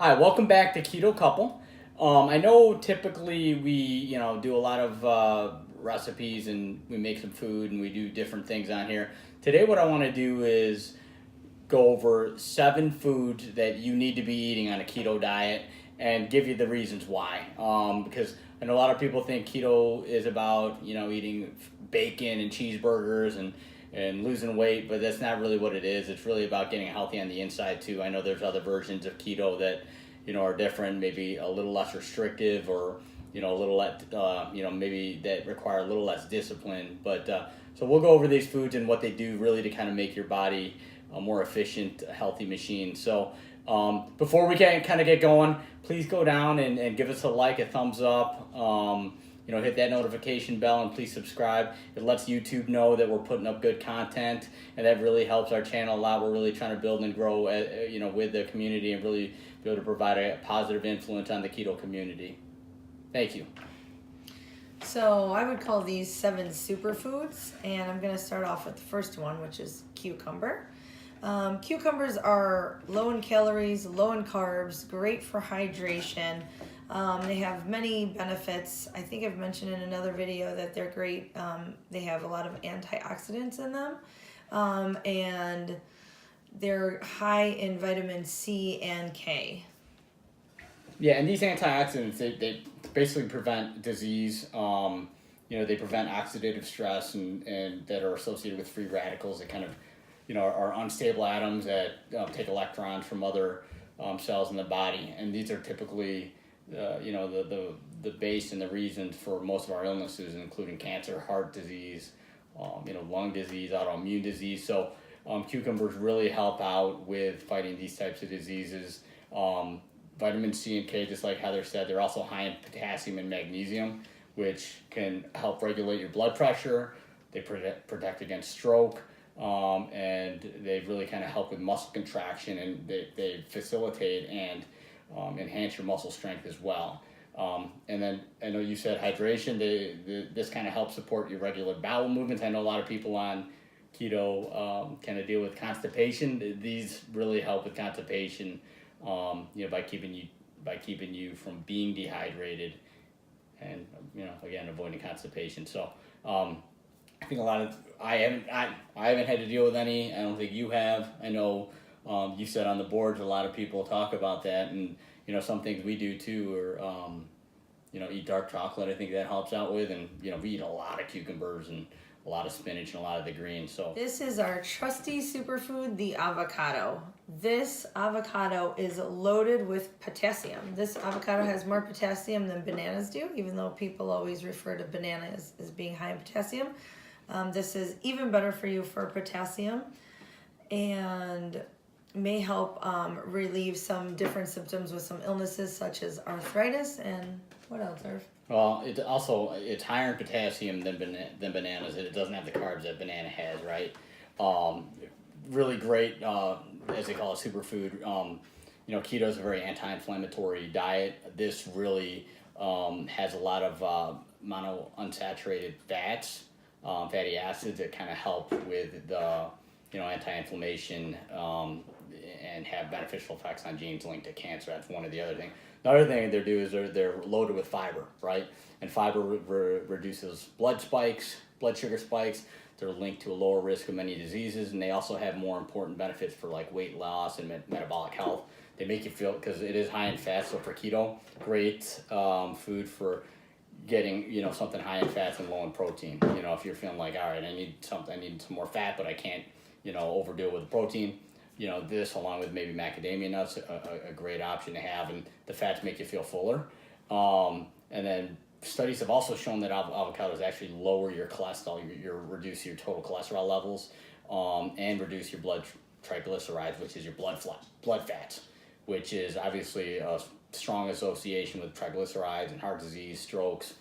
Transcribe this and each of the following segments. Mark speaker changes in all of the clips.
Speaker 1: Hi, welcome back to Keto Couple. I know typically we, do a lot of recipes and we make some food and we do different things on here. Today, what I want to do is go over 7 foods that you need to be eating on a keto diet and give you the reasons why. Because I know a lot of people think keto is about, eating bacon and cheeseburgers and losing weight, but that's not really what it is. It's really about getting healthy on the inside too. I know there's other versions of keto that, are different, maybe a little less restrictive or, a little less, maybe that require a little less discipline. But so we'll go over these foods and what they do really to kind of make your body a more efficient, healthy machine. So before we can kind of get going, please go down and give us a like, a thumbs up. Hit that notification bell and please subscribe. It lets YouTube know that we're putting up good content, and that really helps our channel a lot. We're really trying to build and grow, with the community and really be able to provide a positive influence on the keto community. Thank you.
Speaker 2: So I would call these 7 superfoods, and I'm going to start off with the first one, which is cucumber. Cucumbers are low in calories, low in carbs, great for hydration. They have many benefits. I think I've mentioned in another video that they're great. They have a lot of antioxidants in them, and they're high in vitamin C and K.
Speaker 1: Yeah, and these antioxidants, they basically prevent disease. They prevent oxidative stress and that are associated with free radicals that kind of, are unstable atoms that take electrons from other cells in the body. And these are typically, the base and the reasons for most of our illnesses, including cancer, heart disease, lung disease, autoimmune disease. So cucumbers really help out with fighting these types of diseases. Vitamin C and K, just like Heather said, they're also high in potassium and magnesium, which can help regulate your blood pressure. They protect against stroke, and they really kind of help with muscle contraction, and they facilitate and enhance your muscle strength as well. And then I know you said hydration. This kind of helps support your regular bowel movements. I know a lot of people on keto kind of deal with constipation. These really help with constipation, by keeping you from being dehydrated, and again, avoiding constipation. So I think I haven't had to deal with any. I don't think you have. I know you said on the boards a lot of people talk about that, and some things we do too are eat dark chocolate. I think that helps out with, and we eat a lot of cucumbers and a lot of spinach and a lot of the greens. So
Speaker 2: this is our trusty superfood, the avocado. This avocado is loaded with potassium. This avocado has more potassium than bananas do, even though people always refer to bananas as being high in potassium. This is even better for you for potassium, and may help relieve some different symptoms with some illnesses such as arthritis and what else, Irv?
Speaker 1: well, it's higher in potassium than bananas. It doesn't have the carbs that banana has, right? Really great, as they call it, superfood. Keto is a very anti-inflammatory diet. This really has a lot of monounsaturated fats, fatty acids that kind of help with the anti-inflammation, and have beneficial effects on genes linked to cancer. That's one of the other things. The other thing they do is they're loaded with fiber, right? And fiber reduces blood sugar spikes. They're linked to a lower risk of many diseases, and they also have more important benefits for like weight loss and metabolic health. They make you feel, because it is high in fat, so for keto, great food for getting something high in fats and low in protein. If you're feeling like, all right, I need some more fat, but I can't overdo it with the protein. This along with maybe macadamia nuts, a great option to have, and the fats make you feel fuller. And then studies have also shown that avocados actually lower your cholesterol, reduce your total cholesterol levels, and reduce your blood triglycerides, which is your blood fats, which is obviously a strong association with triglycerides and heart disease, strokes,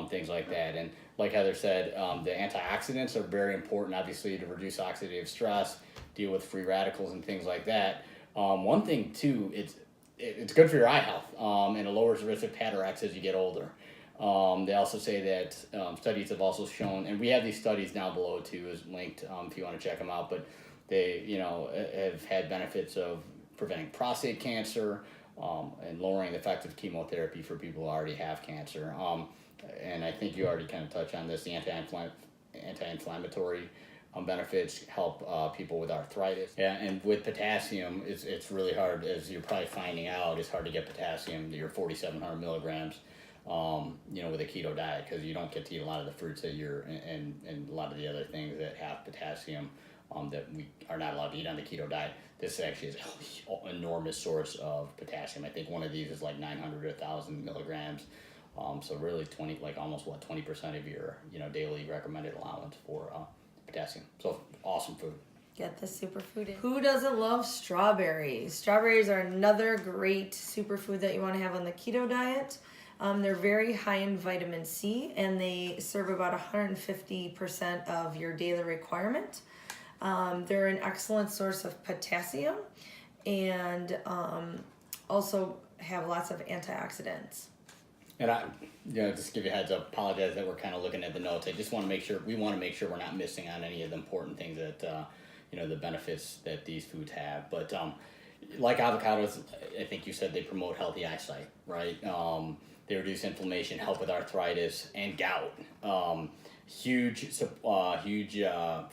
Speaker 1: things like that. And like Heather said, the antioxidants are very important, obviously, to reduce oxidative stress, deal with free radicals and things like that. One thing too, it's good for your eye health, and it lowers the risk of cataracts as you get older. They also say that studies have also shown, and we have these studies down below too, is linked if you want to check them out, but they have had benefits of preventing prostate cancer, and lowering the effect of chemotherapy for people who already have cancer. And I think you already kind of touched on this, the anti-inflammatory benefits help people with arthritis. Yeah, and with potassium, it's really hard, as you're probably finding out, it's hard to get potassium, your 4,700 milligrams, with a keto diet, because you don't get to eat a lot of the fruits that and a lot of the other things that have potassium that we are not allowed to eat on the keto diet. This actually is an enormous source of potassium. I think one of these is like 900 to 1,000 milligrams. So really 20% of your daily recommended allowance for potassium. So awesome food.
Speaker 2: Get the superfood in. Who doesn't love strawberries? Strawberries are another great superfood that you want to have on the keto diet. They're very high in vitamin C, and they serve about 150% of your daily requirement. They're an excellent source of potassium, and also have lots of antioxidants.
Speaker 1: And just give you a heads up, apologize that we're kind of looking at the notes. I just want to make sure we're not missing on any of the important things that, the benefits that these foods have. But like avocados, I think you said they promote healthy eyesight, right? They reduce inflammation, help with arthritis and gout. Huge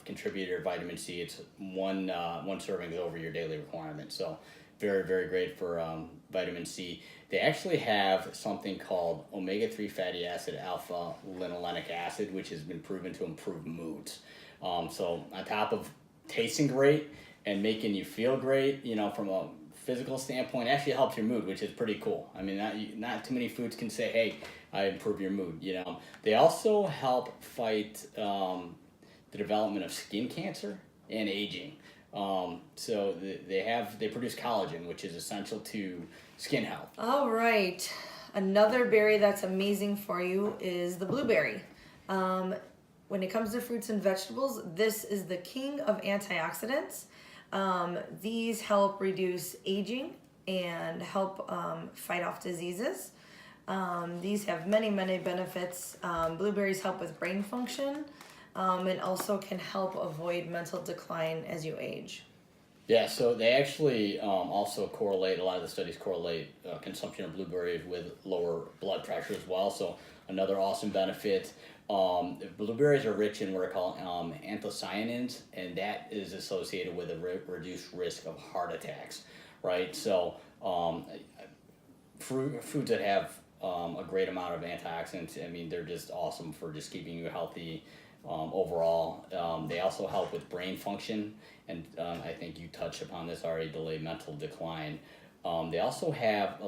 Speaker 1: contributor to vitamin C. It's one serving is over your daily requirement. So very, very great for vitamin C. They actually have something called omega-3 fatty acid alpha linolenic acid, which has been proven to improve moods. So on top of tasting great and making you feel great, from a physical standpoint, actually helps your mood, which is pretty cool. I mean, not too many foods can say, hey, I improve your mood. They also help fight the development of skin cancer and aging. So they produce collagen, which is essential to skin health.
Speaker 2: All right. Another berry that's amazing for you is the blueberry. When it comes to fruits and vegetables, this is the king of antioxidants. These help reduce aging and help fight off diseases. These have many, many benefits. Blueberries help with brain function, and also can help avoid mental decline as you age.
Speaker 1: Yeah, so they actually also correlate, a lot of the studies correlate consumption of blueberries with lower blood pressure as well. So another awesome benefit. Blueberries are rich in what are called anthocyanins, and that is associated with a reduced risk of heart attacks, right? So foods that have a great amount of antioxidants, I mean, they're just awesome for just keeping you healthy overall. They also help with brain function, and I think you touched upon this already, delay mental decline. They also have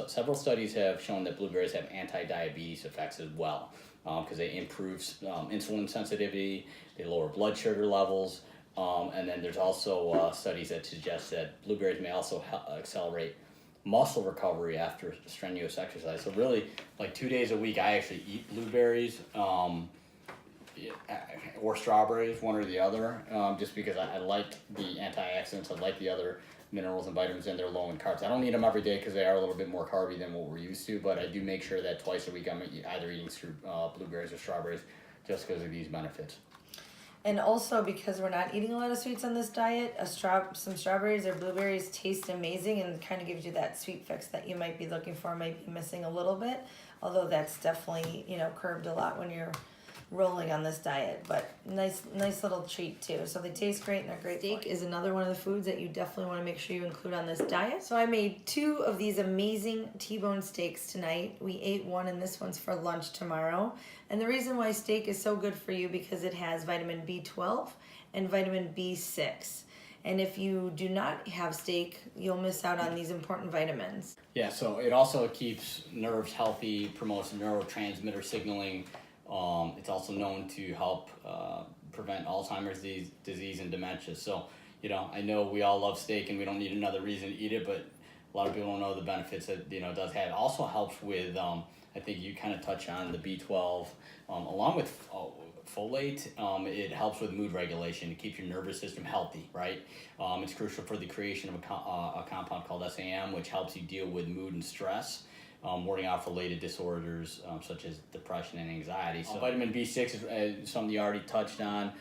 Speaker 1: several studies have shown that blueberries have anti-diabetes effects as well, because they improve insulin sensitivity, they lower blood sugar levels, and then there's also studies that suggest that blueberries may also accelerate muscle recovery after strenuous exercise. So really, like 2 days a week, I actually eat blueberries or strawberries, one or the other, just because I like the antioxidants, I like the other minerals and vitamins, and they're low in carbs. I don't eat them every day because they are a little bit more carby than what we're used to, but I do make sure that twice a week I'm either eating blueberries or strawberries just because of these benefits.
Speaker 2: And also because we're not eating a lot of sweets on this diet, some strawberries or blueberries taste amazing and kind of gives you that sweet fix that you might be looking for, might be missing a little bit. Although that's definitely, curbed a lot when you're rolling on this diet, but nice little treat too. So they taste great and they're great. Steak is another one of the foods that you definitely want to make sure you include on this diet. So I made 2 of these amazing T-bone steaks tonight. We ate one and this one's for lunch tomorrow. And the reason why steak is so good for you because it has vitamin B12 and vitamin B6. And if you do not have steak, you'll miss out on these important vitamins.
Speaker 1: Yeah, so it also keeps nerves healthy, promotes neurotransmitter signaling. It's also known to help prevent Alzheimer's disease and dementia. So, I know we all love steak and we don't need another reason to eat it, but a lot of people don't know the benefits that, it does have. It also helps with, I think you kind of touch on the B12, along with folate. It helps with mood regulation. It keeps your nervous system healthy, right? It's crucial for the creation of a compound called SAM, which helps you deal with mood and stress. warding off related disorders such as depression and anxiety. So vitamin B6 is something you already touched on.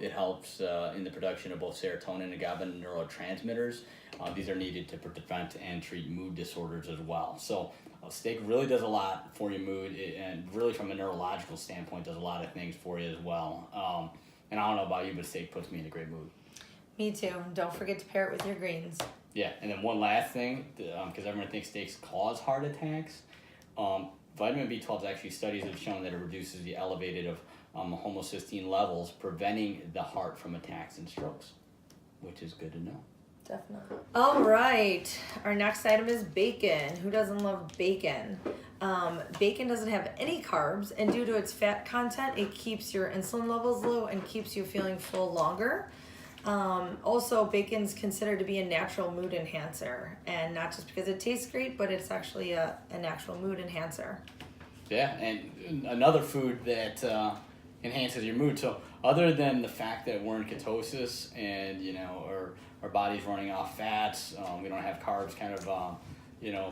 Speaker 1: It helps in the production of both serotonin and GABA neurotransmitters. These are needed to prevent and treat mood disorders as well. So steak really does a lot for your mood, and really from a neurological standpoint does a lot of things for you as well. And I don't know about you, but steak puts me in a great mood.
Speaker 2: Me too. Don't forget to pair it with your greens.
Speaker 1: Yeah, and then one last thing, because everyone thinks steaks cause heart attacks. Vitamin B12 actually studies have shown that it reduces the elevated of homocysteine levels, preventing the heart from attacks and strokes, which is good to know.
Speaker 2: Definitely. All right. Our next item is bacon. Who doesn't love bacon? Bacon doesn't have any carbs, and due to its fat content, it keeps your insulin levels low and keeps you feeling full longer. Also, bacon's considered to be a natural mood enhancer, and not just because it tastes great, but it's actually a natural mood enhancer.
Speaker 1: Yeah, and another food that enhances your mood. So other than the fact that we're in ketosis and, our body's running off fats, we don't have carbs kind of,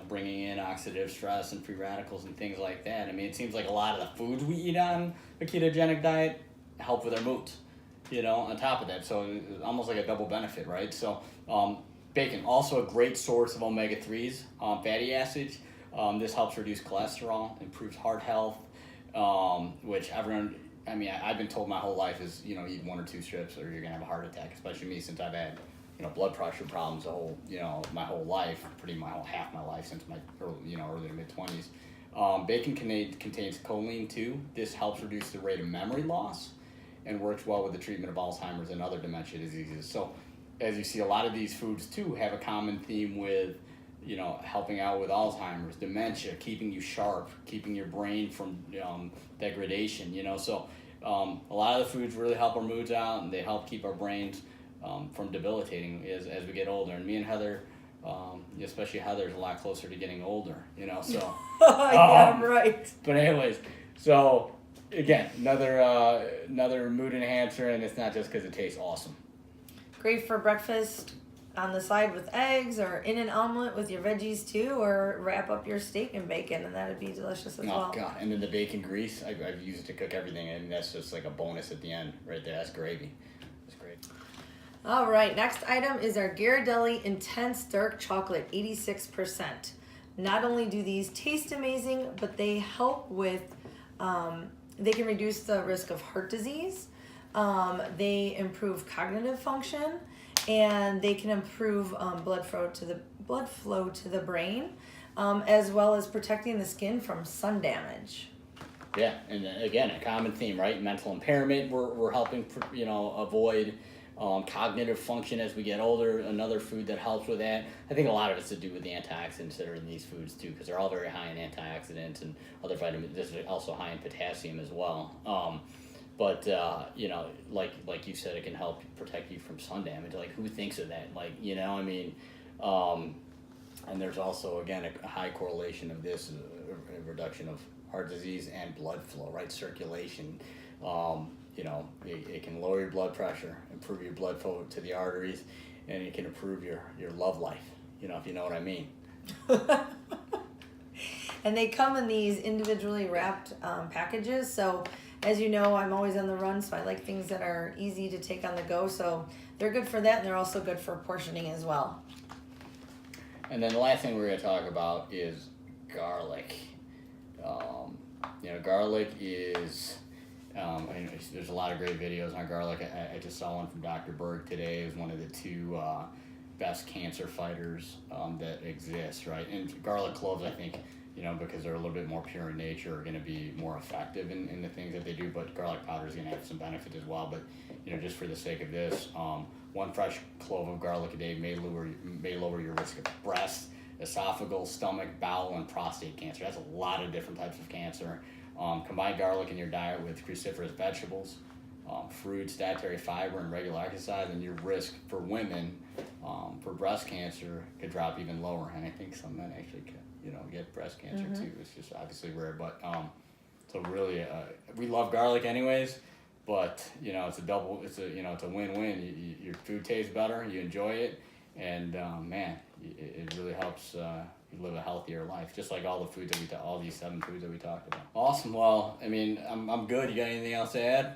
Speaker 1: bringing in oxidative stress and free radicals and things like that. I mean, it seems like a lot of the foods we eat on the ketogenic diet help with our moods, on top of that. So it's almost like a double benefit, right? So bacon, also a great source of omega-3s, fatty acids. This helps reduce cholesterol, improves heart health, which I've been told my whole life is, eat 1 or 2 strips or you're going to have a heart attack, especially me since I've had, blood pressure problems my whole life, half my life since my early to mid 20s. Bacon contains choline too. This helps reduce the rate of memory loss and works well with the treatment of Alzheimer's and other dementia diseases. So as you see, a lot of these foods too have a common theme with, helping out with Alzheimer's, dementia, keeping you sharp, keeping your brain from degradation, So a lot of the foods really help our moods out, and they help keep our brains from debilitating as we get older. And me and Heather, especially Heather's a lot closer to getting older, so.
Speaker 2: Yeah, right.
Speaker 1: But anyways, so again, another mood enhancer, and it's not just because it tastes awesome.
Speaker 2: Great for breakfast on the side with eggs, or in an omelet with your veggies too, or wrap up your steak in bacon, and that'd be delicious as well.
Speaker 1: Oh God! And then the bacon grease, I've used it to cook everything, and that's just like a bonus at the end right there. That's gravy. That's great.
Speaker 2: All right, next item is our Ghirardelli Intense Dark Chocolate, 86%. Not only do these taste amazing, but they help with, they can reduce the risk of heart disease. They improve cognitive function, and they can improve blood flow to the brain, as well as protecting the skin from sun damage.
Speaker 1: Yeah, and again, a common theme, right? Mental impairment, we're helping, avoid cognitive function as we get older. Another food that helps with that. I think a lot of it's to do with the antioxidants that are in these foods too, because they're all very high in antioxidants and other vitamins. This is also high in potassium as well. But like you said, it can help protect you from sun damage. Like, who thinks of that? And there's also, again, a high correlation of this, a reduction of heart disease and blood flow, right? Circulation. It can lower your blood pressure, improve your blood flow to the arteries, and it can improve your love life, if you know what I mean.
Speaker 2: And they come in these individually wrapped packages. So as you know, I'm always on the run, so I like things that are easy to take on the go. So they're good for that, and they're also good for portioning as well.
Speaker 1: And then the last thing we're going to talk about is garlic. Garlic is... there's a lot of great videos on garlic. I just saw one from Dr. Berg today. It was one of the 2 best cancer fighters that exist, right? And garlic cloves, I think, because they're a little bit more pure in nature, are going to be more effective in the things that they do. But garlic powder is going to have some benefit as well. But just for the sake of this, 1 fresh clove of garlic a day may lower your risk of breast, esophageal, stomach, bowel, and prostate cancer. That's a lot of different types of cancer. Combine garlic in your diet with cruciferous vegetables, fruits, dietary fiber, and regular exercise, and your risk for women for breast cancer could drop even lower. And I think some men actually could, get breast cancer too. It's just obviously rare, but so really, we love garlic anyways. But it's a win-win. Your food tastes better, you enjoy it, and man, it really helps live a healthier life, just like all the foods that all these 7 foods that we talked about. Awesome. Well, I mean, I'm good. You got anything else to add?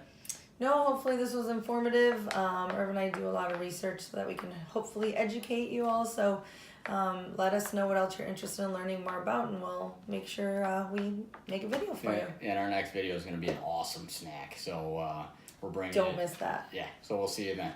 Speaker 2: No, hopefully this was informative. Irv and I do a lot of research so that we can hopefully educate you all. So let us know what else you're interested in learning more about, and we'll make sure we make a video for you.
Speaker 1: And our next video is going to be an awesome snack. So we're bringing
Speaker 2: Don't miss that.
Speaker 1: Yeah. So we'll see you then.